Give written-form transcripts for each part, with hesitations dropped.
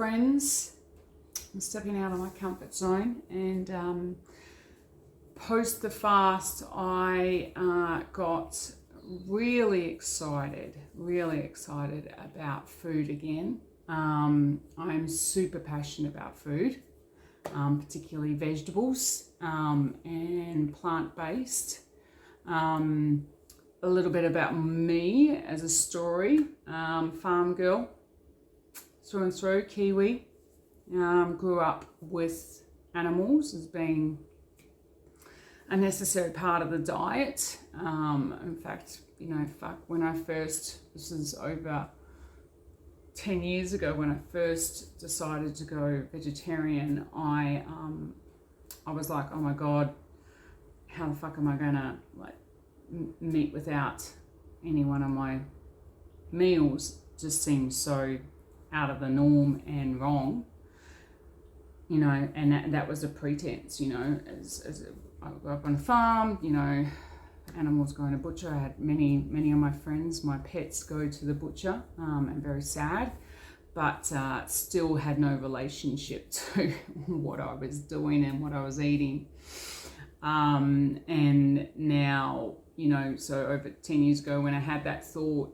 friends. I'm stepping out of my comfort zone, and post the fast I got really excited about food again. I'm super passionate about food, particularly vegetables and plant-based. A little bit about me as a story. Farm girl through and through, Kiwi. Grew up with animals as being a necessary part of the diet. In fact, when I first, this is over 10 years ago, when I first decided to go vegetarian, I was like, oh my God, how the fuck am I gonna meat without any one of my meals? Just seems so out of the norm and wrong, and that was a pretense, as I grew up on a farm, animals going to butcher. I had many of my friends, my pets, go to the butcher, and very sad, but still had no relationship to what I was doing and what I was eating. And now, so over 10 years ago when I had that thought,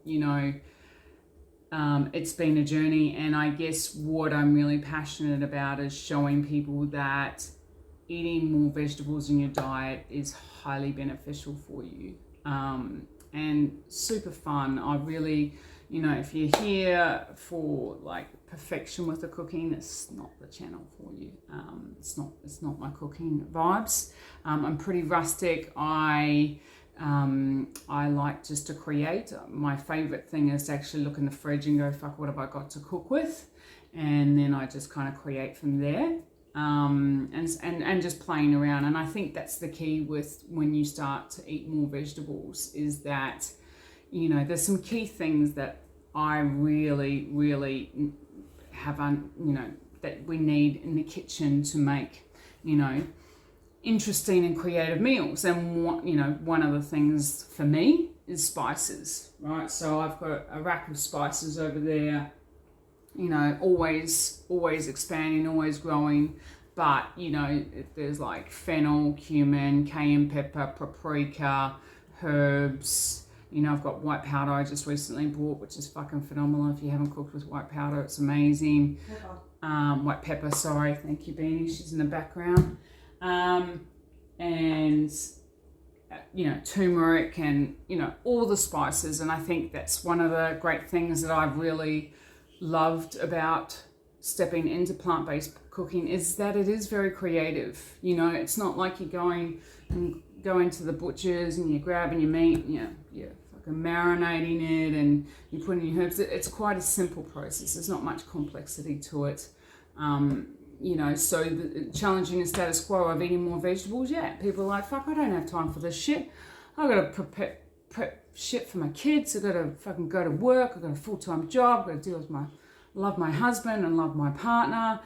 it's been a journey, and I guess what I'm really passionate about is showing people that eating more vegetables in your diet is highly beneficial for you, and super fun. I really, if you're here for perfection with the cooking, it's not the channel for you. It's not my cooking vibes. I'm pretty rustic. I like just to create. My favorite thing is to actually look in the fridge and go, fuck, what have I got to cook with? And then I just kind of create from there. And just playing around. And I think that's the key with when you start to eat more vegetables, is that, there's some key things that I really, really have, that we need in the kitchen to make, interesting and creative meals. And one of the things for me is spices, right? So I've got a rack of spices over there, always expanding, always growing. But, if there's fennel, cumin, cayenne pepper, paprika, herbs. I've got white powder I just recently bought, which is fucking phenomenal. If you haven't cooked with white powder, it's amazing. White pepper, sorry. Thank you, Beanie. She's in the background. And turmeric and, all the spices. And I think that's one of the great things that I've really loved about stepping into plant-based cooking, is that it is very creative. It's not like you're going to the butchers and you're grabbing your meat and you're fucking marinating it and you're putting your herbs. It's quite a simple process. There's not much complexity to it. So challenging the status quo of eating more vegetables, people are like, fuck, I don't have time for this shit. I've got to prep shit for my kids. I've got to fucking go to work. I've got a full-time job. I've got to deal with love my husband and love my partner,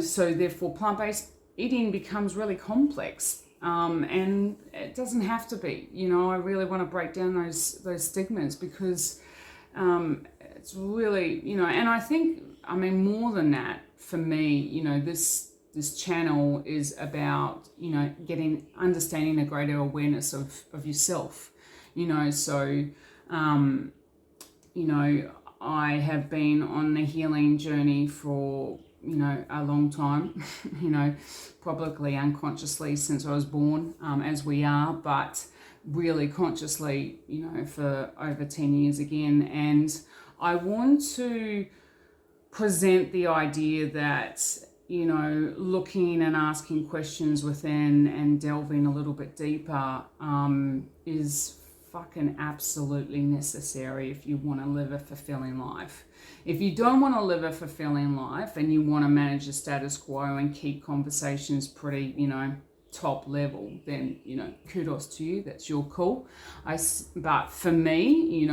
so therefore plant-based eating becomes really complex, and it doesn't have to be. I really want to break down those stigmas, because it's really, and I think, more than that, for me, this channel is about, understanding a greater awareness of yourself, so, I have been on the healing journey for, a long time, probably unconsciously since I was born, as we are, but really consciously, for over 10 years again. And I want to present the idea that, looking and asking questions within and delving a little bit deeper is fucking absolutely necessary if you want to live a fulfilling life. If you don't want to live a fulfilling life and you want to manage the status quo and keep conversations pretty, top level, then, kudos to you. That's your call. But for me,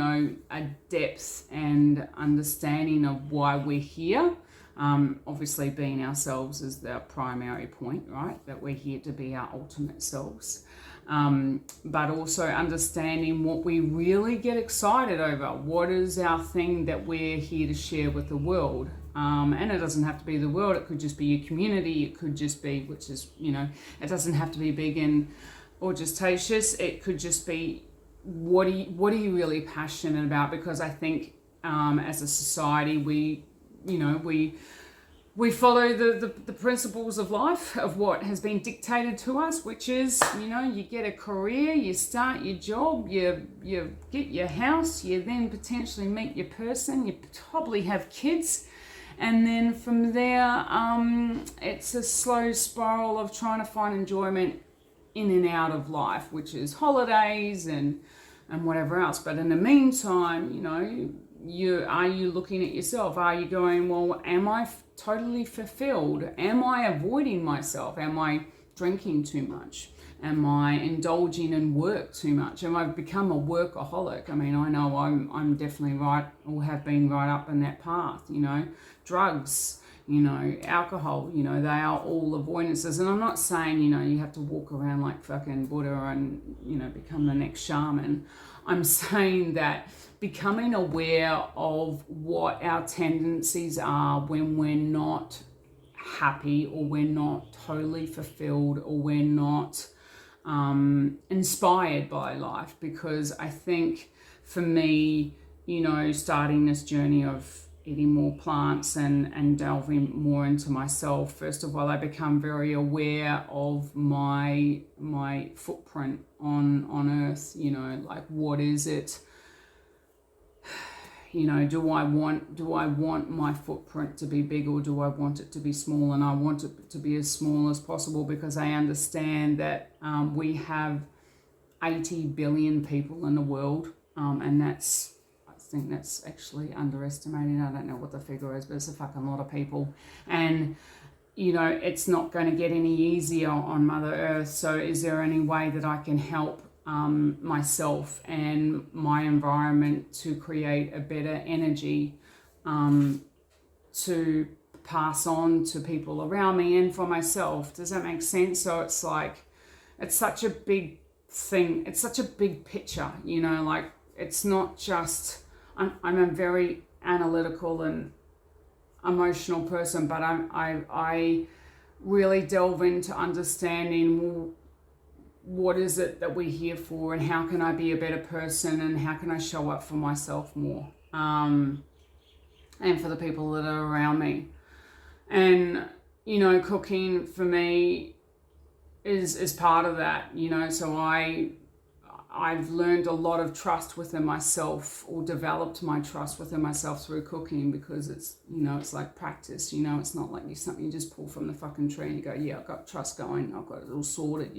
a depth and understanding of why we're here, obviously being ourselves is the primary point, right? That we're here to be our ultimate selves. but also understanding what we really get excited over. What is our thing that we're here to share with the world? And it doesn't have to be the world. It could just be your community. It could just be, which is, it doesn't have to be big and ostentatious. It could just be, what are you really passionate about? Because I think as a society, we follow the principles of life, of what has been dictated to us, which is, you get a career, you start your job, you get your house, you then potentially meet your person, you probably have kids. And then from there, it's a slow spiral of trying to find enjoyment in and out of life, which is holidays and whatever else. But in the meantime, are you looking at yourself? Are you going, well, am I totally fulfilled? Am I avoiding myself? Am I drinking too much? Am I indulging in work too much? Am I become a workaholic? I mean, I know I'm definitely right, or have been right up in that path, drugs, alcohol, they are all avoidances. And I'm not saying, you have to walk around like fucking Buddha and, become the next shaman. I'm saying that becoming aware of what our tendencies are when we're not happy, or we're not totally fulfilled, or we're not inspired by life. Because I think for me, starting this journey of eating more plants and delving more into myself, first of all, I become very aware of my footprint on earth. Like, what is it? Do I want my footprint to be big, or do I want it to be small? And I want it to be as small as possible, because I understand that we have 80 billion people in the world, and I think that's actually underestimated. I don't know what the figure is, but it's a fucking lot of people. And it's not going to get any easier on Mother Earth. So is there any way that I can help myself and my environment to create a better energy to pass on to people around me and for myself? Does that make sense? So it's like, it's such a big thing. It's such a big picture, like, it's not just, I'm a very analytical and emotional person, but I really delve into understanding, well, what is it that we're here for, and how can I be a better person, and how can I show up for myself more, and for the people that are around me. And cooking for me is part of that. So I've learned a lot of trust within myself, or developed my trust within myself through cooking, because it's it's like practice. It's not like something you just pull from the fucking tree and you go, yeah, I've got trust going, I've got it all sorted.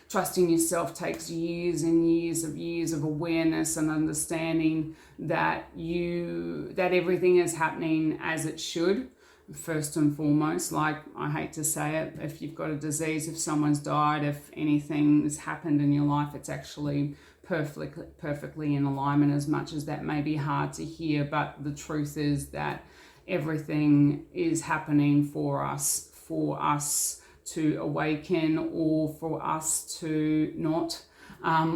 Trusting yourself takes years and years of awareness and understanding that everything is happening as it should, first and foremost. Like, I hate to say it, if you've got a disease, if someone's died, if anything has happened in your life, it's actually perfectly in alignment, as much as that may be hard to hear. But the truth is that everything is happening for us to awaken, or for us to not,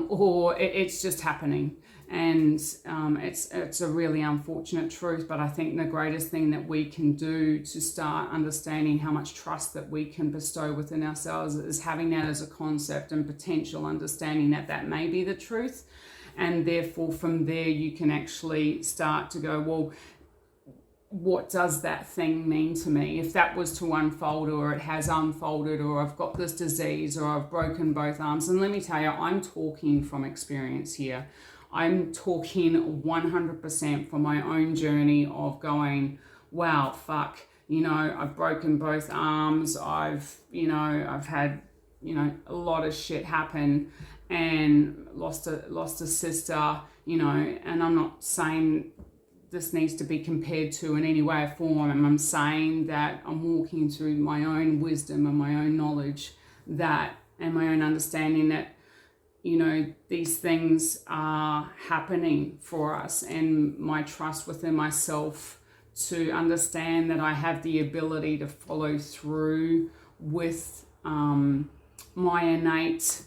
or it's just happening. And it's a really unfortunate truth, but I think the greatest thing that we can do to start understanding how much trust that we can bestow within ourselves is having that as a concept and potential, understanding that may be the truth. And therefore from there you can actually start to go, well, what does that thing mean to me? If that was to unfold, or it has unfolded, or I've got this disease, or I've broken both arms. And let me tell you, I'm talking from experience here. I'm talking 100% from my own journey of going, wow, fuck, I've broken both arms. I've had, a lot of shit happen, and lost a sister, and I'm not saying this needs to be compared to in any way or form. And I'm saying that I'm walking through my own wisdom and my own knowledge, that, and my own understanding that, these things are happening for us, and my trust within myself to understand that I have the ability to follow through with my innate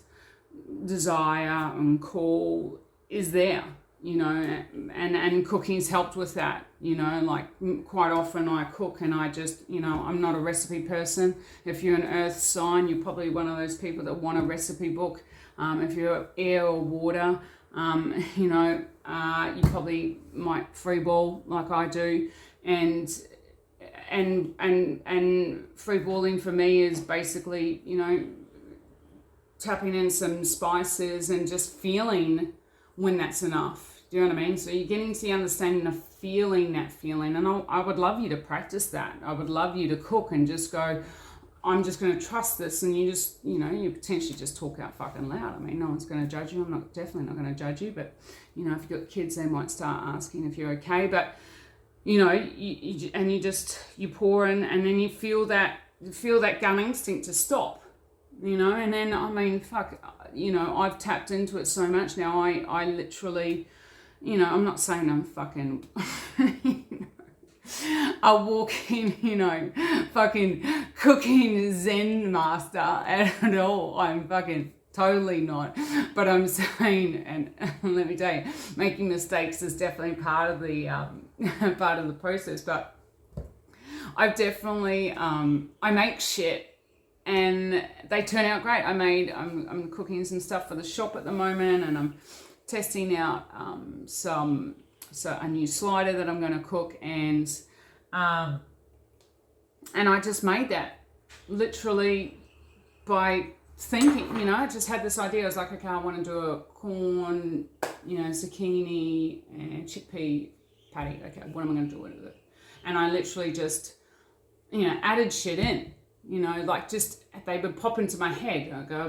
desire and call is there, you know, and cooking's helped with that, you know. Like quite often I cook and I just, you know, I'm not a recipe person. If you're an earth sign, you're probably one of those people that want a recipe book. If you're air or water, you know, you probably might freeball like I do. And freeballing for me is basically, you know, tapping in some spices and just feeling when that's enough. Do you know what I mean? So you're getting to the understanding of feeling that feeling. And I would love you to practice that. I would love you to cook and just go, I'm just going to trust this. And you just, you know, you potentially just talk out fucking loud. I mean, no one's going to judge you. I'm definitely not going to judge you. But, you know, if you've got kids, they might start asking if you're okay. But, you know, you pour in, and then you feel that gut instinct to stop. You know, and then, I mean, fuck, you know, I've tapped into it so much now. I literally, you know, I'm not saying I'm fucking, you know, a walking, you know, fucking cooking Zen master at all. I'm fucking totally not. But I'm saying, and let me tell you, making mistakes is definitely part of the process. But I've definitely, I make shit. And they turn out great. I'm cooking some stuff for the shop at the moment, and I'm testing out a new slider that I'm going to cook, and I just made that literally by thinking. You know, I just had this idea. I was like, okay, I want to do a corn, you know, zucchini and chickpea patty. Okay, what am I going to do with it? And I literally just, you know, added shit in. You know, like just, they would pop into my head. I go,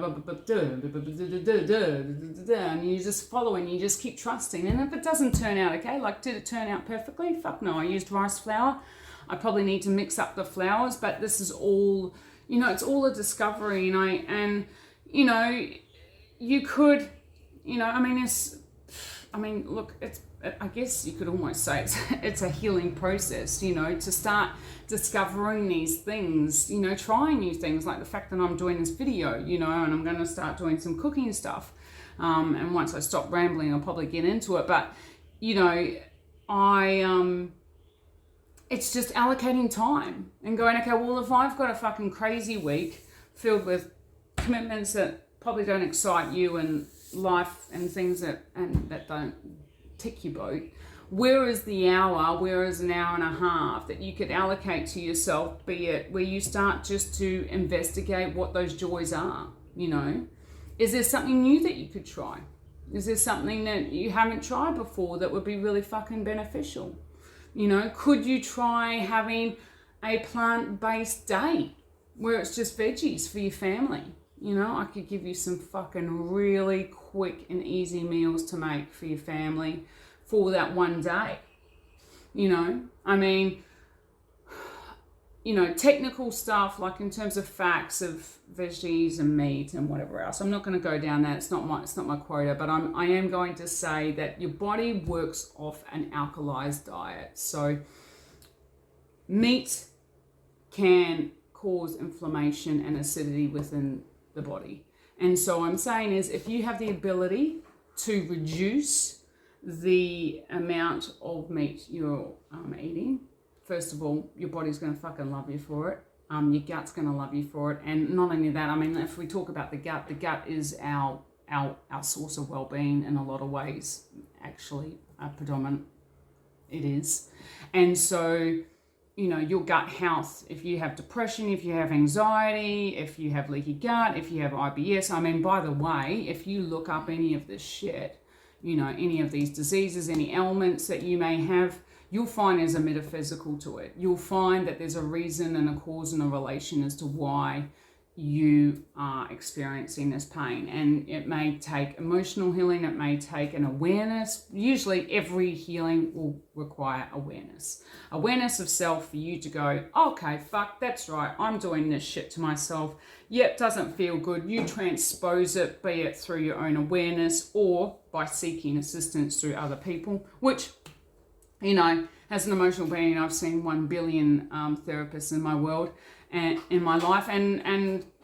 and you just follow and you just keep trusting. And if it doesn't turn out okay, like did it turn out perfectly? Fuck no, I used rice flour. I probably need to mix up the flours, but this is all, you know, it's all a discovery. And you know, you could, you know, I mean, look, I guess you could almost say it's a healing process, you know, to start discovering these things, you know, trying new things, like the fact that I'm doing this video, you know, and I'm going to start doing some cooking stuff. And once I stop rambling, I'll probably get into it. But, you know, it's just allocating time and going, okay, well, if I've got a fucking crazy week filled with commitments that probably don't excite you and life and things that don't tick your boat, where is an hour and a half that you could allocate to yourself, be it where you start just to investigate what those joys are, you know? Is there something new that you could try? Is there something that you haven't tried before that would be really fucking beneficial? You know, could you try having a plant-based day where it's just veggies for your family? You know, I could give you some fucking really quick and easy meals to make for your family for that one day. You know, I mean, you know, technical stuff like in terms of facts of veggies and meat and whatever else. I'm not going to go down that. It's not my quota, but I am going to say that your body works off an alkalized diet. So meat can cause inflammation and acidity within the body. And so I'm saying is, if you have the ability to reduce the amount of meat you're eating, first of all, your body's going to fucking love you for it. Your gut's going to love you for it. And not only that, I mean, if we talk about the gut is our source of well-being in a lot of ways. Actually, predominant it is. And so, you know, your gut health, if you have depression, if you have anxiety, if you have leaky gut, if you have IBS, I mean, by the way, if you look up any of this shit, you know, any of these diseases, any ailments that you may have, you'll find there's a metaphysical to it. You'll find that there's a reason and a cause and a relation as to why you are experiencing this pain. And it may take emotional healing, it may take an awareness. Usually every healing will require awareness. Awareness of self for you to go, okay, fuck, that's right, I'm doing this shit to myself. Yep, doesn't feel good. You transpose it, be it through your own awareness or by seeking assistance through other people, which, you know, as an emotional being, I've seen 1 billion therapists in my world and in my life, and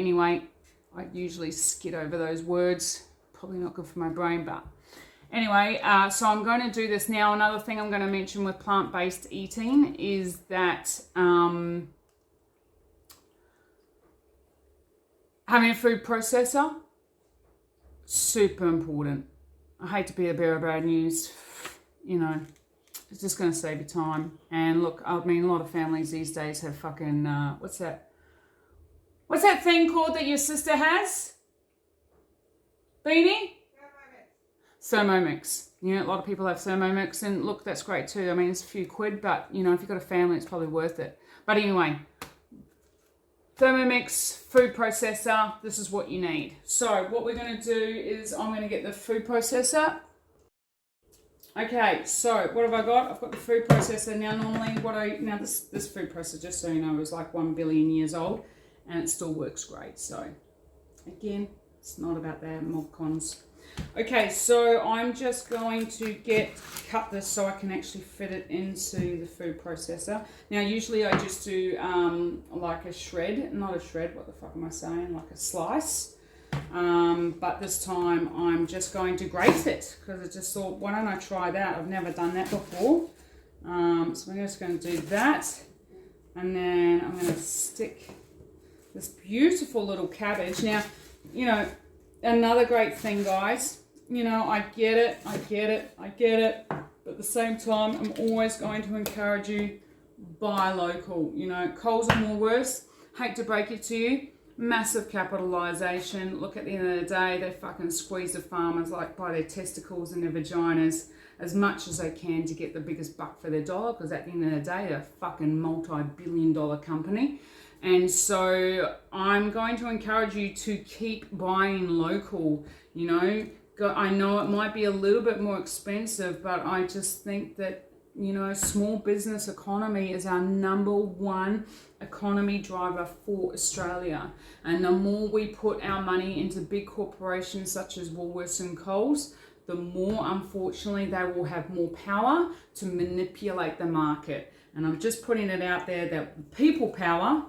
anyway, I usually skid over those words. Probably not good for my brain, but anyway, so I'm going to do this now. Another thing I'm going to mention with plant-based eating is that having a food processor, super important. I hate to be the bearer of bad news, you know, it's just going to save you time. And look, I mean, a lot of families these days have fucking, what's that thing called that your sister has? Beanie? Thermomix. You know, a lot of people have Thermomix, and look, that's great too. I mean, it's a few quid, but you know, if you've got a family, it's probably worth it. But anyway, Thermomix, food processor, this is what you need. So what we're going to do is I'm going to get the food processor. Okay, so what have I got? I've got the food processor. Now normally this food processor, just so you know, is like 1 billion years old and it still works great. So again, it's not about that, more cons. Okay, so I'm just going to cut this so I can actually fit it into the food processor. Now, usually I just do like a shred, not a shred, what the fuck am I saying? Like a slice. But this time I'm just going to grate it because I just thought, why don't I try that? I've never done that before. So I'm just going to do that. And then I'm going to stick this beautiful little cabbage. Now, you know, another great thing, guys, you know, I get it. But at the same time, I'm always going to encourage you, buy local. You know, Coles and Woolworths, hate to break it to you, massive capitalisation. Look, at the end of the day, they fucking squeeze the farmers like by their testicles and their vaginas as much as they can to get the biggest buck for their dollar, because at the end of the day, they're a fucking multi-billion-dollar company. And so I'm going to encourage you to keep buying local. You know, I know it might be a little bit more expensive, but I just think that, you know, small business economy is our number one economy driver for Australia. And the more we put our money into big corporations such as Woolworths and Coles, the more, unfortunately, they will have more power to manipulate the market. And I'm just putting it out there that people power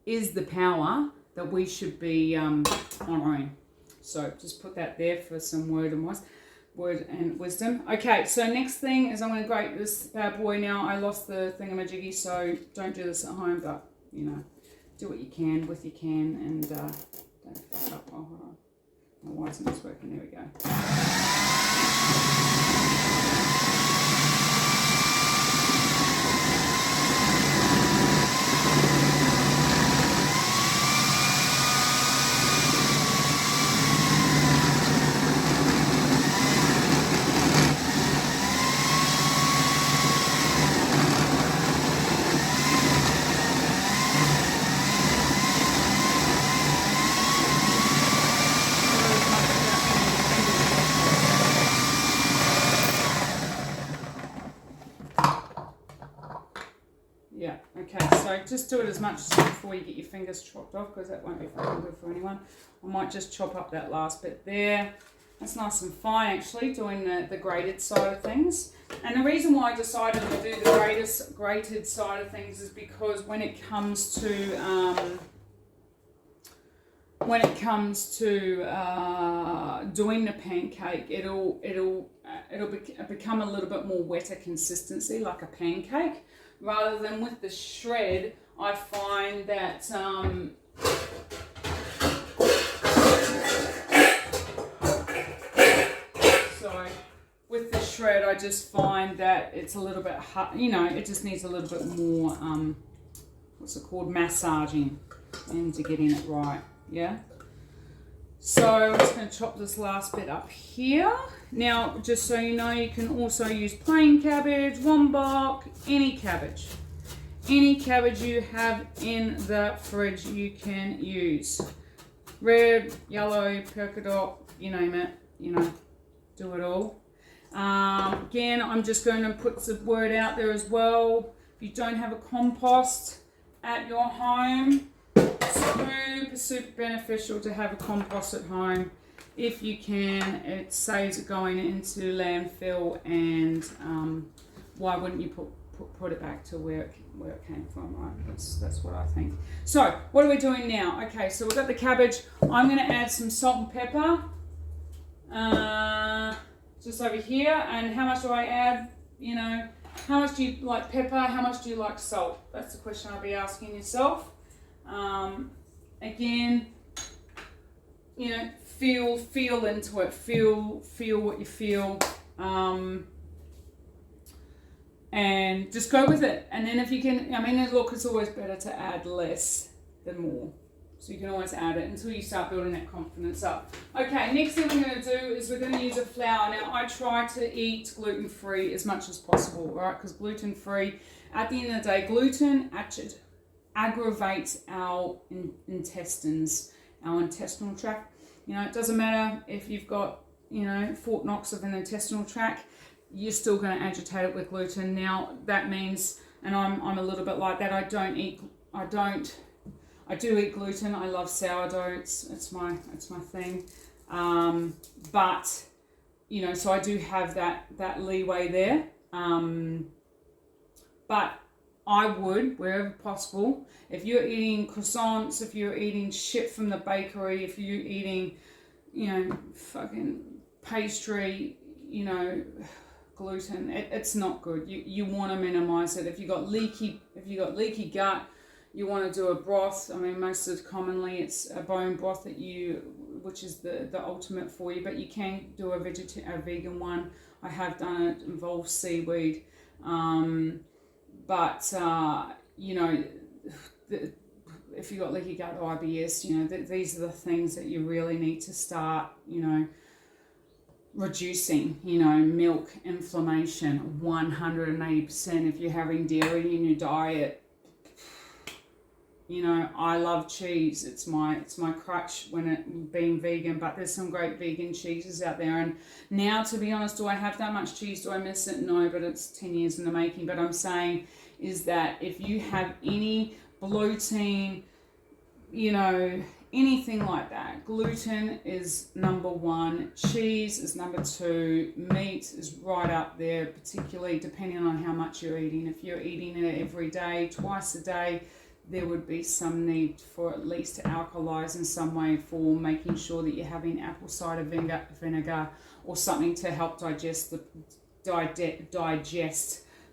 is the power that we should be honouring. So just put that there for some word and wisdom. Okay, so next thing is I'm going to grate this bad boy now. I lost the thingamajiggy, so don't do this at home, but, you know, do what you can with your can, and don't fuck up. Oh, hold on. Why isn't this working? There we go. Yeah, okay, so just do it as much as before you get your fingers chopped off, because that won't be fucking good for anyone. I might just chop up that last bit there. That's nice and fine, actually, doing the grated side of things. And the reason why I decided to do the grated side of things is because when it comes to doing the pancake, it'll become a little bit more wetter consistency, like a pancake. Rather than with the shred, I find that with the shred, I just find that it's a little bit hard, you know, it just needs a little bit more, what's it called, massaging, and to get in it right, yeah? So I'm just going to chop this last bit up here. Now, just so you know, you can also use plain cabbage, wombok, any cabbage. Any cabbage you have in the fridge you can use. Red, yellow, polka dot, you name it, you know, do it all. Again, I'm just going to put the word out there as well. If you don't have a compost at your home, super beneficial to have a compost at home. If you can, it saves it going into landfill, and why wouldn't you put it back to where it came from, right? That's what I think. So what are we doing now? Okay, so we've got the cabbage. I'm going to add some salt and pepper just over here. And how much do I add? You know, how much do you like pepper? How much do you like salt? That's the question I'll be asking yourself. Again, you know, feel into it. Feel what you feel, and just go with it. And then if you can, I mean, look, it's always better to add less than more. So you can always add it until you start building that confidence up. Okay, next thing we're going to do is we're going to use a flour. Now, I try to eat gluten-free as much as possible, right? Because gluten-free, at the end of the day, gluten actually aggravates our intestines, our intestinal tract. You know, it doesn't matter if you've got, you know, Fort Knox of an intestinal tract, you're still going to agitate it with gluten. Now, that means, and I'm a little bit like that, I do eat gluten. I love sourdough. It's my thing. But, you know, so I do have that leeway there. But I would, wherever possible, if you're eating croissants, if you're eating shit from the bakery, if you're eating, you know, fucking pastry, you know, gluten, it's not good. You want to minimize it. If you got leaky gut, you want to do a broth. I mean, most of commonly it's a bone broth which is the ultimate for you, but you can do a vegan one. I have done it, involves seaweed. But you know, if you got leaky gut or IBS, you know, these are the things that you really need to start, you know, reducing. You know, milk, inflammation, 180%. If you're having dairy in your diet, you know, I love cheese. It's my crutch when it being vegan, but there's some great vegan cheeses out there. And now, to be honest, do I have that much cheese? Do I miss it? No, but it's 10 years in the making. But I'm saying is that if you have any bloating, you know, anything like that, gluten is number one, cheese is number two, meat is right up there, particularly depending on how much you're eating. If you're eating it every day, twice a day, there would be some need for at least to alkalize in some way, for making sure that you're having apple cider vinegar or something to help digest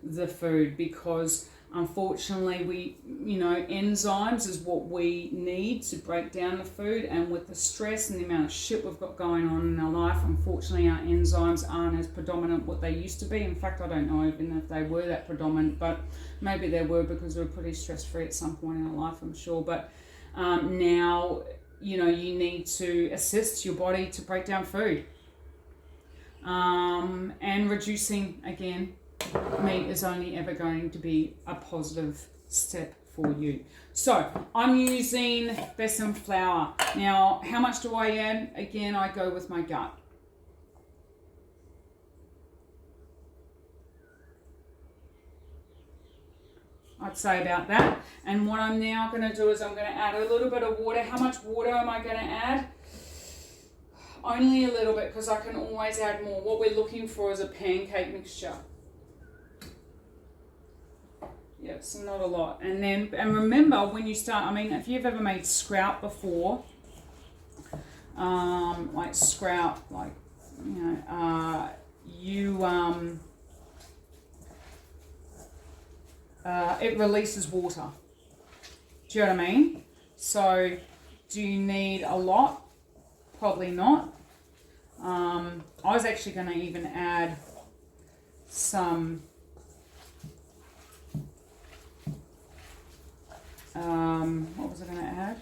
the food, because unfortunately enzymes is what we need to break down the food, and with the stress and the amount of shit we've got going on in our life, unfortunately our enzymes aren't as predominant what they used to be. In fact, I don't know even if they were that predominant, but maybe they were because we were pretty stress-free at some point in our life, I'm sure. But now, you know, you need to assist your body to break down food, and reducing, again, meat is only ever going to be a positive step for you. So I'm using besan flour. Now, how much do I add? Again, I go with my gut. I'd say about that. And what I'm now going to do is I'm going to add a little bit of water. How much water am I going to add? Only a little bit, because I can always add more. What we're looking for is a pancake mixture. Yeah, so not a lot. And remember, when you start, I mean, if you've ever made sprout before, like sprout, like, you know, it releases water. Do you know what I mean? So, do you need a lot? Probably not. I was actually going to even add some what was I going to add?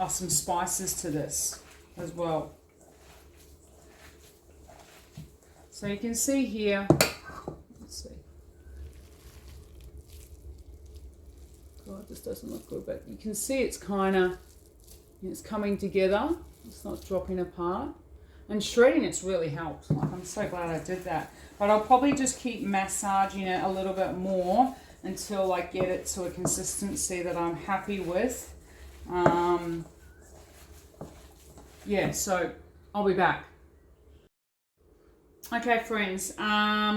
Some spices to this as well. So you can see here, let's see. God, this doesn't look good, but you can see it's kind of, it's coming together. It's not dropping apart. And shredding it's really helped. Like, I'm so glad I did that. But I'll probably just keep massaging it a little bit more until I get it to a consistency that I'm happy with. Yeah, so I'll be back. Okay, friends. All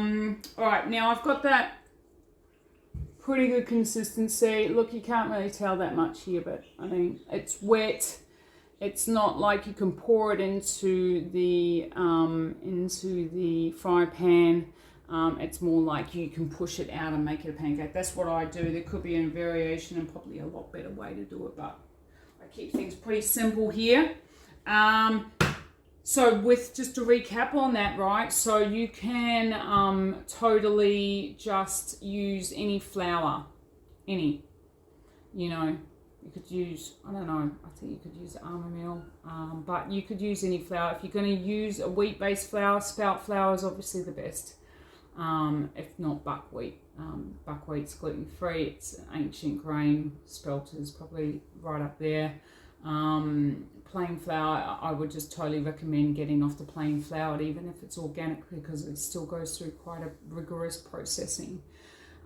right, now I've got that pretty good consistency. Look, you can't really tell that much here, but I mean, it's wet. It's not like you can pour it into the fry pan. It's more like you can push it out and make it a pancake. That's what I do. There could be a variation and probably a lot better way to do it, but I keep things pretty simple here. So with, just to recap on that, right? So you can totally just use any flour, any, you know. You could use, I don't know, I think you could use almond meal, but you could use any flour. If you're going to use a wheat-based flour, spout flour is obviously the best. If not buckwheat. Buckwheat's gluten-free, it's an ancient grain. Spelt is probably right up there. Plain flour, I would just totally recommend getting off the plain flour, even if it's organic, because it still goes through quite a rigorous processing.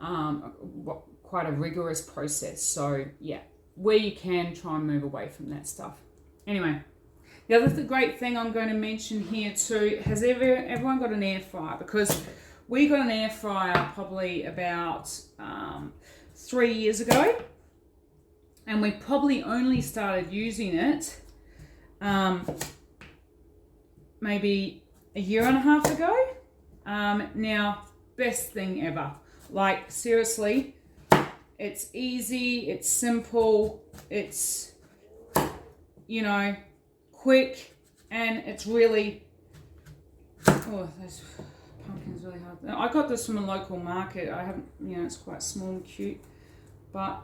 Quite a rigorous process. So, yeah. Where you can, try and move away from that stuff. Anyway, the other great thing I'm going to mention here too, has everyone got an air fryer? Because we got an air fryer probably about 3 years ago, and we probably only started using it maybe a year and a half ago. Now, best thing ever. Like, seriously, It's easy, it's simple, it's, you know, quick, and it's really, oh, those pumpkins really hard. I got this from a local market. I haven't, you know, it's quite small and cute, but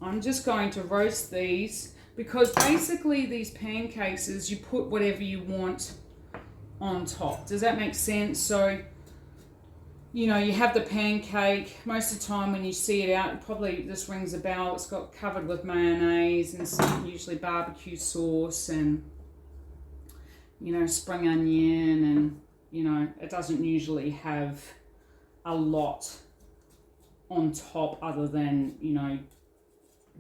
I'm just going to roast these, because basically these pancakes is you put whatever you want on top. Does that make sense? So, you know, you have the pancake. Most of the time when you see it out, probably this rings a bell. It's got covered with mayonnaise and some usually barbecue sauce and, you know, spring onion, and, you know, it doesn't usually have a lot on top other than, you know,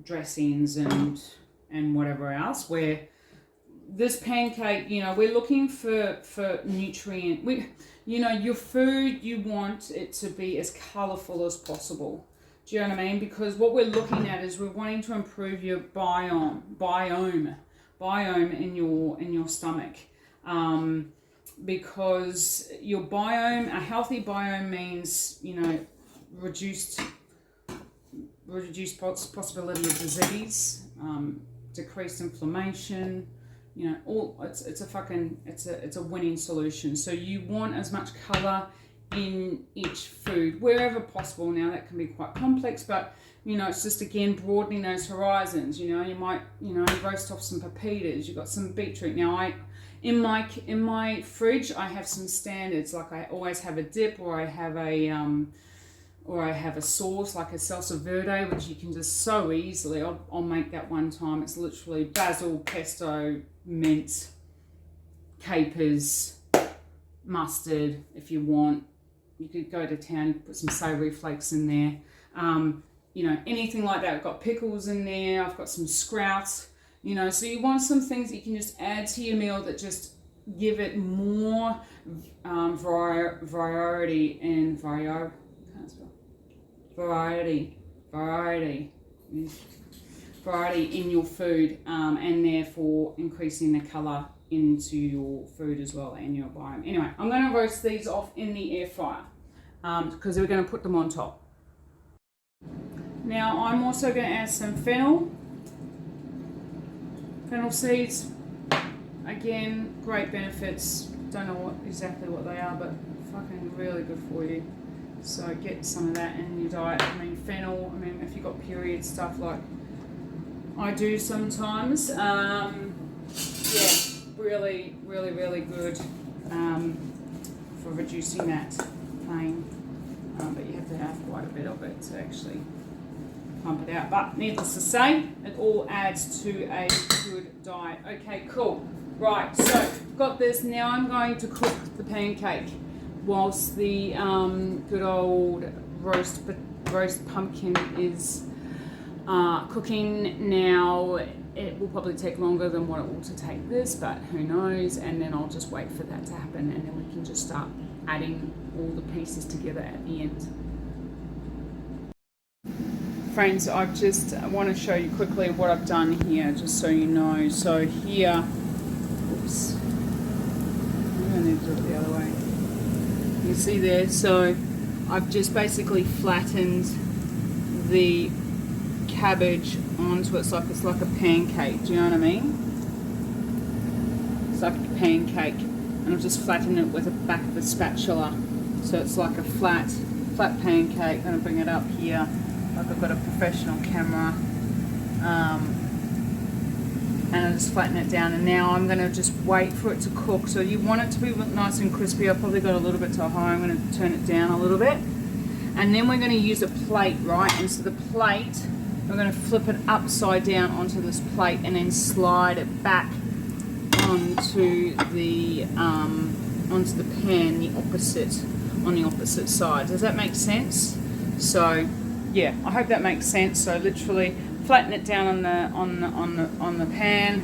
dressings and whatever else. Where this pancake, you know, we're looking for nutrient. You know, your food, you want it to be as colorful as possible. Do you know what I mean? Because what we're looking at is we're wanting to improve your biome in your stomach. Because your biome, a healthy biome means, you know, reduced possibility of disease, decreased inflammation, you know, all it's a winning solution. So you want as much color in each food wherever possible. Now that can be quite complex, but, you know, it's just, again, broadening those horizons. You know, you might, you know, roast off some pepitas, you've got some beetroot. Now in my fridge I have some standards, like I always have a dip, or I have a sauce like a salsa verde, which you can just so easily, I'll make that one time. It's literally basil, pesto, mint, capers, mustard if you want. You could go to town, you could put some savoury flakes in there. You know, anything like that. I've got pickles in there, I've got some sprouts, you know, so you want some things that you can just add to your meal that just give it more variety in your food, and therefore increasing the colour into your food as well and your biome. Anyway, I'm going to roast these off in the air fryer, because we're going to put them on top. Now I'm also going to add some fennel seeds. Again, great benefits. Don't know exactly what they are, but fucking really good for you. So get some of that in your diet. I mean, fennel, I mean, if you've got period stuff like I do sometimes, yeah, really, really, really good for reducing that pain. But you have to have quite a bit of it to actually pump it out. But needless to say, it all adds to a good diet. Okay, cool. Right, so got this. Now I'm going to cook the pancake whilst the good old roast pumpkin is cooking. Now it will probably take longer than what it will to take this, but who knows. And then I'll just wait for that to happen, and then we can just start adding all the pieces together at the end. Friends, I want to show you quickly what I've done here, just so you know. So here, oops, I need to do it the other way. You see there, so I've just basically flattened the cabbage onto it. It's like a pancake, do you know what I mean? It's like a pancake, and I've just flattened it with the back of a spatula, so it's like a flat pancake. I'm going to bring it up here, like I've got a professional camera, and I just flatten it down, and now I'm going to just wait for it to cook. So you want it to be nice and crispy. I've probably got a little bit too high. I'm going to turn it down a little bit, and then we're going to use a plate, right? And so the plate, we're going to flip it upside down onto this plate, and then slide it back onto the pan, on the opposite side. Does that make sense? So yeah, I hope that makes sense. So literally flatten it down on the pan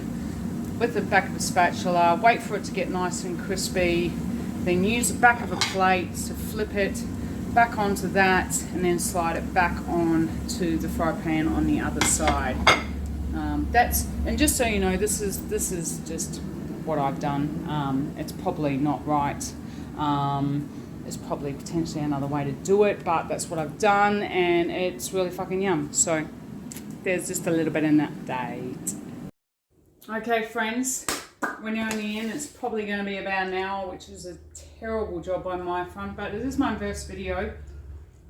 with the back of a spatula, wait for it to get nice and crispy, then use the back of a plate to flip it back onto that, and then slide it back on to the fry pan on the other side. And just so you know, this is just what I've done. It's probably not right. is probably potentially another way to do it, but that's what I've done, and it's really fucking yum. So there's just a little bit in that date. Okay, friends, we're nearly in. It's probably going to be about an hour, which is a terrible job on my front, but it is my first video,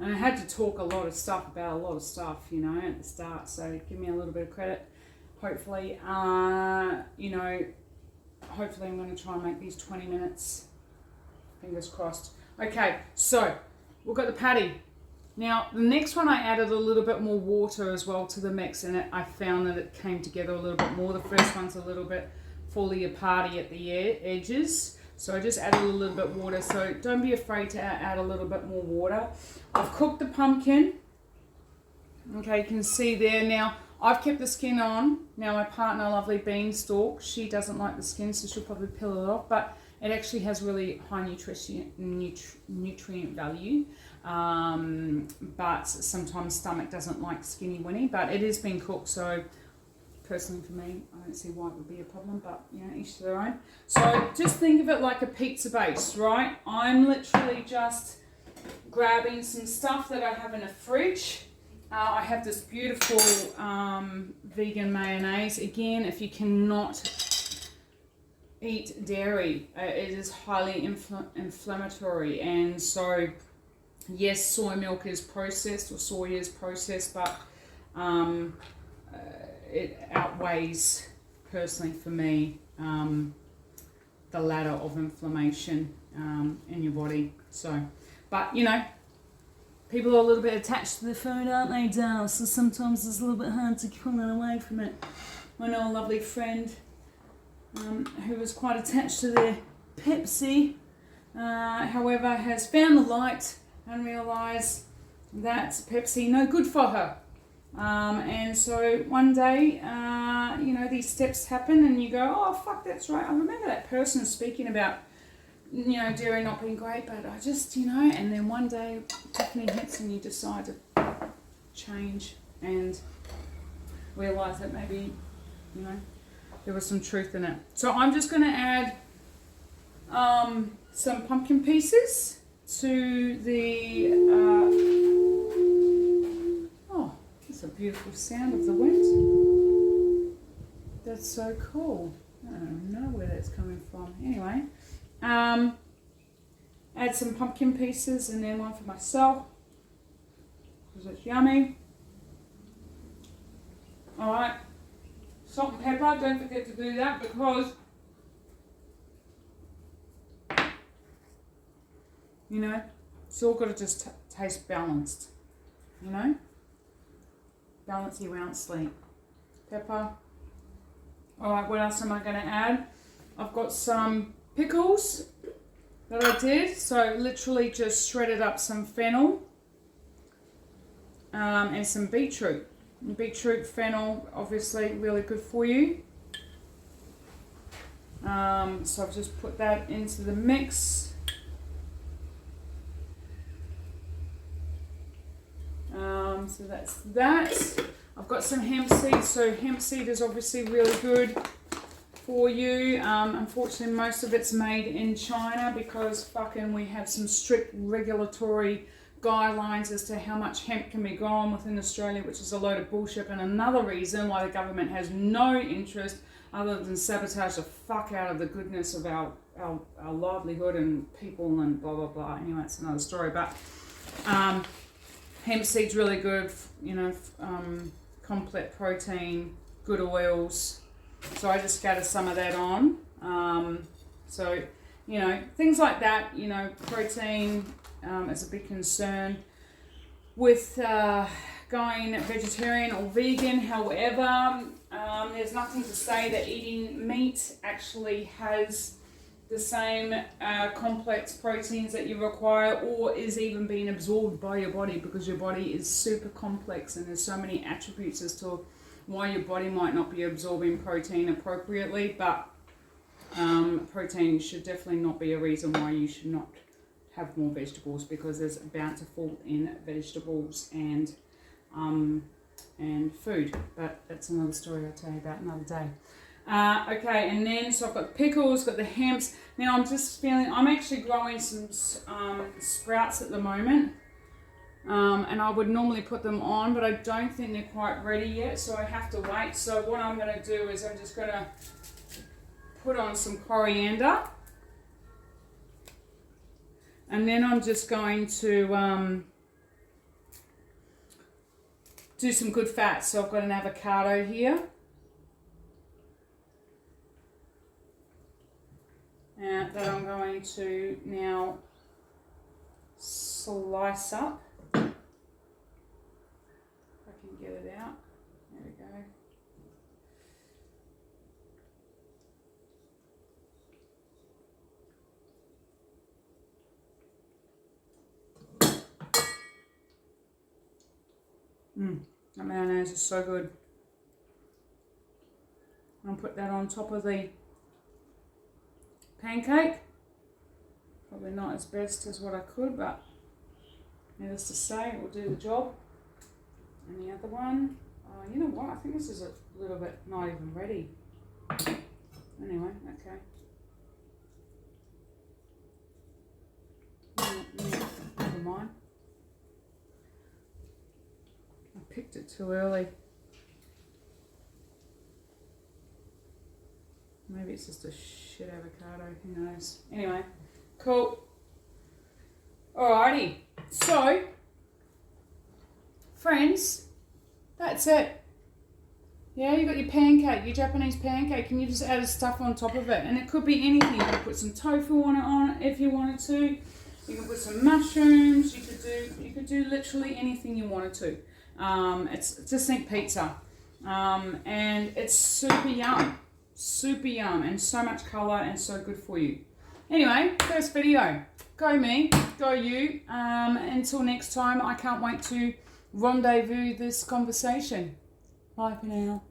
and I had to talk a lot of stuff about a lot of stuff, you know, at the start, so give me a little bit of credit. Hopefully, you know, hopefully I'm going to try and make these 20 minutes. Fingers crossed. Okay, so we've got the patty. Now, the next one I added a little bit more water as well to the mix, and I found that it came together a little bit more. The first one's a little bit fully aparty at the edges, so I just added a little bit of water. So don't be afraid to add a little bit more water. I've cooked the pumpkin. Okay, you can see there. Now, I've kept the skin on. Now, my partner, lovely Beanstalk, she doesn't like the skin, so she'll probably peel it off, but it actually has really high nutrient value, but sometimes stomach doesn't like skinny winny, but it is being cooked, so personally for me, I don't see why it would be a problem, but you know, each to their own. So just think of it like a pizza base, right? I'm literally just grabbing some stuff that I have in a fridge. I have this beautiful vegan mayonnaise. Again, if you cannot eat dairy, it is highly inflammatory, and so yes, soy milk is processed, or soy is processed, but it outweighs, personally for me, the ladder of inflammation in your body. So, but you know, people are a little bit attached to their food, aren't they, Dal? So sometimes it's a little bit hard to pull it away from it. I know a lovely friend who was quite attached to their Pepsi, however, has found the light and realised that Pepsi no good for her. And so one day, you know, these steps happen and you go, oh, fuck, that's right. I remember that person speaking about, you know, dairy not being great, but I just, you know, and then one day Tiffany hits and you decide to change and realise that maybe, you know, there was some truth in it. So I'm just going to add some pumpkin pieces to the, oh, that's a beautiful sound of the wind. That's so cool. I don't know where that's coming from. Anyway, add some pumpkin pieces and then one for myself, because it's yummy. All right. Salt and pepper, don't forget to do that, because, you know, it's all got to just taste balanced, you know, balance your sleep. Pepper. All right, what else am I going to add? I've got some pickles that I did, so literally just shredded up some fennel and some beetroot. Beetroot, fennel, obviously really good for you. So I've just put that into the mix. So that's that. I've got some hemp seed. So hemp seed is obviously really good for you. Unfortunately, most of it's made in China because fucking we have some strict regulatory guidelines as to how much hemp can be grown within Australia, which is a load of bullshit, and another reason why the government has no interest other than sabotage the fuck out of the goodness of our livelihood and people and blah blah blah. Anyway, it's another story, but hemp seed's really good, you know, complex protein, good oils, so I just scattered some of that on. So, you know, things like that, you know, protein is a big concern with going vegetarian or vegan. However, there's nothing to say that eating meat actually has the same complex proteins that you require, or is even being absorbed by your body, because your body is super complex and there's so many attributes as to why your body might not be absorbing protein appropriately. But protein should definitely not be a reason why you should not have more vegetables, because there's bountiful in vegetables and food. But that's another story I'll tell you about another day. Okay, and then, so I've got pickles, got the hemps. Now I'm just feeling, I'm actually growing some sprouts at the moment. And I would normally put them on, but I don't think they're quite ready yet, so I have to wait. So what I'm going to do is I'm just going to put on some coriander. And then I'm just going to do some good fat. So I've got an avocado here. That I'm going to now slice up. If I can get it out. There we go. That mayonnaise is so good. I'll put that on top of the pancake. Probably not as best as what I could, but needless to say, it will do the job. And the other one, you know what? I think this is a little bit not even ready. Anyway, okay. Never mind. I picked it too early. Maybe it's just a shit avocado, who knows. Anyway, cool. Alrighty, so, friends, that's it. Yeah, you got your pancake, your Japanese pancake, and you just added stuff on top of it. And it could be anything. You could put some tofu on it if you wanted to. You can put some mushrooms. You could do literally anything you wanted to. It's just think pizza. And it's super yum. Super yum and so much colour and so good for you. Anyway, first video. Go me, go you. Until next time, I can't wait to rendezvous this conversation. Bye for now.